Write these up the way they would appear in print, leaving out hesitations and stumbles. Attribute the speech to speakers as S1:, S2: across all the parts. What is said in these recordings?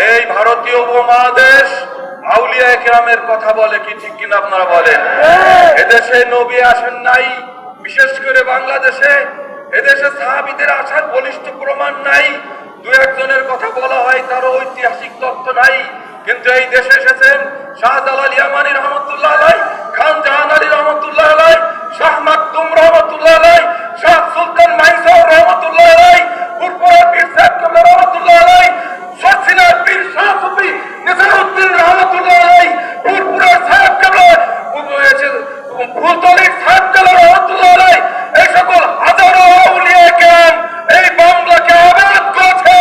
S1: এই ভারতীয় উপমহাদেশ আউলিয়া কেরামের কথা বলে কি ঠিক কিনা আপনারা বলেন? এদেশে নবী আসেন নাই, বিশেষ করে বাংলাদেশে এদেশে সাহাবীদের আসার বলিষ্ঠ প্রমাণ নাই। দু একজনের কথা বলা হয়, তারও ঐতিহাসিক তথ্য নাই। কিন্তু এই দেশে এসেছেন শাহজালাল ইয়ামানী রহমতুল্লাহ আলাইহি, খান জাহান আলী রহমতুল্লাহ আলাইহি, শাহ মাকদুম রহমতুল্লাহ আলাইহি, শাহ সুলতান মাইসার রহমতুল্লাহ আলাইহি, ফুরফুরা পীর সাহেব কামলা রহমতুল্লাহ আলাইহি, সচিনা পীর শাহ সুফি নিজামউদ্দিন রহমতুল্লাহ আলাইহি, ফুরফুরা সাহেব কামলা ফুলতলির সাহেব কামলা রহমতুল্লাহ আলাইহি, এই সকল হাজারো আউলিয়া কেরাম এই বাংলাকে আবাদ করেছে।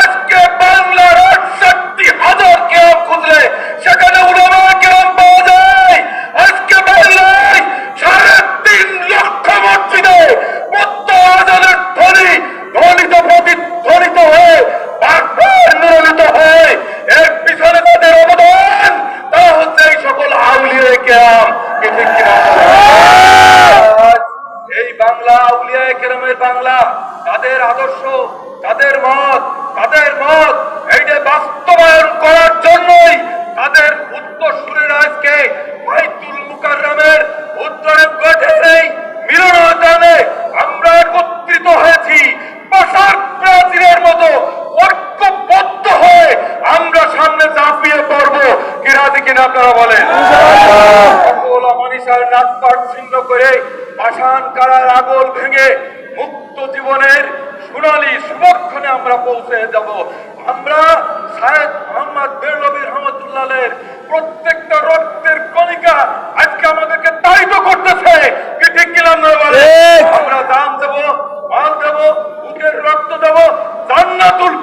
S1: আজকে বাংলার ৬৮,০০০ কেরাম খুঁজলে সেখানে উলামা কেরাম পাওয়া যায়। আজকে বাংলায় ৩.৫ লক্ষ মসজিদে মুক্ত আজানের ধ্বনি প্রতিধ্বনিত হয়ে বারবার নিয়মিত হয়। এর পিছনে তাদের অবদান, তা হচ্ছে এই সকল আউলিয়া কেরাম। এই বাংলা আউলিয়া কেরামের বাংলা, তাদের আদর্শ, তাদের মত এইটা বাস্তবায়ন করার জন্যই তাদের উত্তরসূরিরা আজকে বাইতুল মুকাররমের উত্তরে গঠের এই মিলনায়তনে আমরা একত্রিত হয়েছি। পাষাণ প্রাচীরের মতো ঐক্যবদ্ধ হয়ে আমরা সামনে ঝাঁপিয়ে পড়বো। কি রাজি কিনা আপনারা বলেন? সকল মনীষার নাটপাট ছিন্ন করে পাষাণ কারার আগল ভেঙে মুক্ত জীবনের সোনালী সুবক্ষণে আমরা পৌঁছে যাব। আমরা শায়েখ মোহাম্মদ বেরলভী রহমতুল্লাহ আলাইহির প্রত্যেকটা রক্তের কণিকা আজকে আমাদেরকে তাড়িত করতেছে। কি ঠিক কিনা আপনারা বলেন? আমরা দান দেব, মাল দেব, বুকের রক্ত দেব, জান্নাতুল